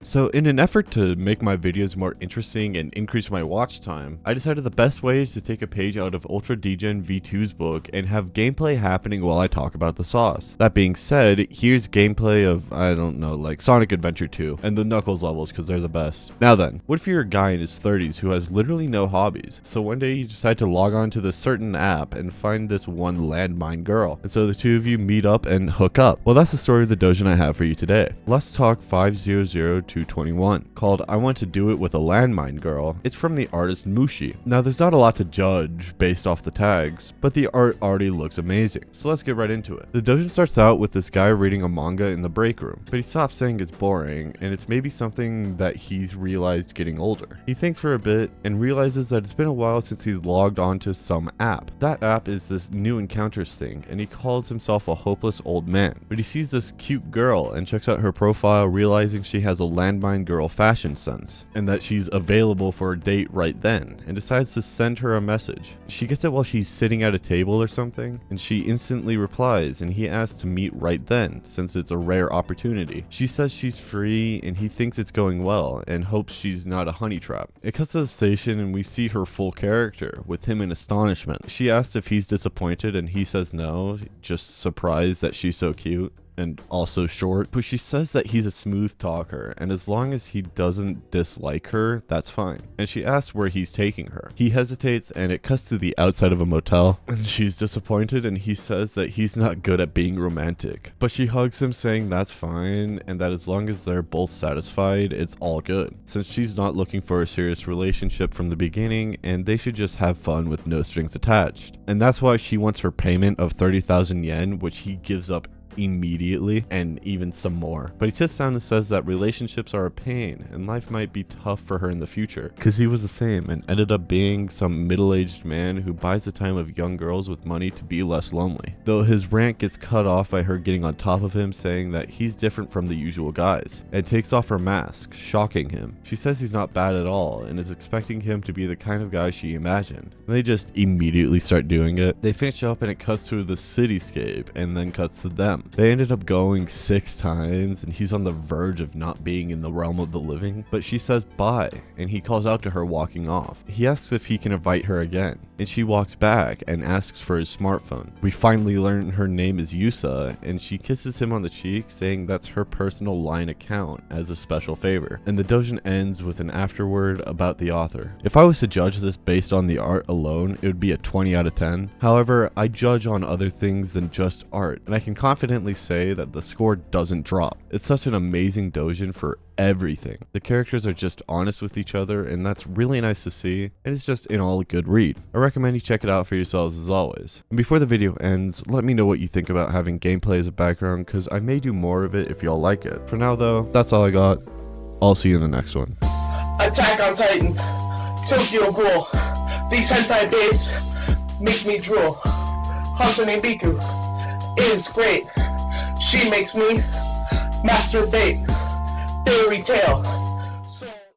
So in an effort to make my videos more interesting and increase my watch time, I decided the best way is to take a page out of Ultra Degen V2's book and have gameplay happening while I talk about the sauce. That being said, here's gameplay of, I don't know, like Sonic Adventure 2 and the Knuckles levels because they're the best. Now then, what if you're a guy in his 30s who has literally no hobbies? So one day you decide to log on to this certain app and find this one LANDMINE girl. And so the two of you meet up and hook up. Well, that's the story of the doujin I have for you today. Let's Talk 500221, called I Want to Do It with a LANDMINE Girl. It's from the artist Mushi. Now there's not a lot to judge based off the tags, but the art already looks amazing. So let's get right into it. The doujin starts out with this guy reading a manga in the break room, but he stops saying it's boring and it's maybe something that he's realized getting older. He thinks for a bit and realizes that it's been a while since he's logged onto some app. That app is this new encounters thing, and he calls himself a hopeless old man. But he sees this cute girl and checks out her profile, realizing she has a LANDMINE girl fashion sense and that she's available for a date right then, and decides to send her a message. She gets it while she's sitting at a table or something, and she instantly replies, and he asks to meet right then since it's a rare opportunity. She says she's free and he thinks it's going well and hopes she's not a honey trap. It cuts to the station and we see her full character with him in astonishment. She asks if he's disappointed and he says no, just surprised that she's so cute and also short, but she says that he's a smooth talker and as long as he doesn't dislike her, that's fine. And she asks where he's taking her. He hesitates and it cuts to the outside of a motel and she's disappointed and he says that he's not good at being romantic, but she hugs him saying that's fine and that as long as they're both satisfied, it's all good, since she's not looking for a serious relationship from the beginning and they should just have fun with no strings attached. And that's why she wants her payment of 30,000 yen, which he gives up immediately and even some more. But he sits down and says that relationships are a pain and life might be tough for her in the future, because he was the same and ended up being some middle-aged man who buys the time of young girls with money to be less lonely. Though his rant gets cut off by her getting on top of him saying that he's different from the usual guys, and takes off her mask, shocking him. She says he's not bad at all and is expecting him to be the kind of guy she imagined. And they just immediately start doing it. They finish up and it cuts to the cityscape and then cuts to them. They ended up going 6 times and he's on the verge of not being in the realm of the living, but she says bye and he calls out to her walking off. He asks if he can invite her again and she walks back and asks for his smartphone. We finally learn her name is Yusa and she kisses him on the cheek saying that's her personal line account as a special favor. And the doujin ends with an afterword about the author. If I was to judge this based on the art alone, it would be a 20 out of 10. However, I judge on other things than just art, and I can confidently say that the score doesn't drop. It's such an amazing doujin for everything. The characters are just honest with each other and that's really nice to see, and it's just in all a good read. I recommend you check it out for yourselves as always. And before the video ends, let me know what you think about having gameplay as a background, because I may do more of it if y'all like it. For now though, that's all I got. I'll see you in the next one. Attack on Titan, Tokyo Ghoul. These hentai babes make me drool. Hasune Miku is great. She makes me masturbate. Fairy tale.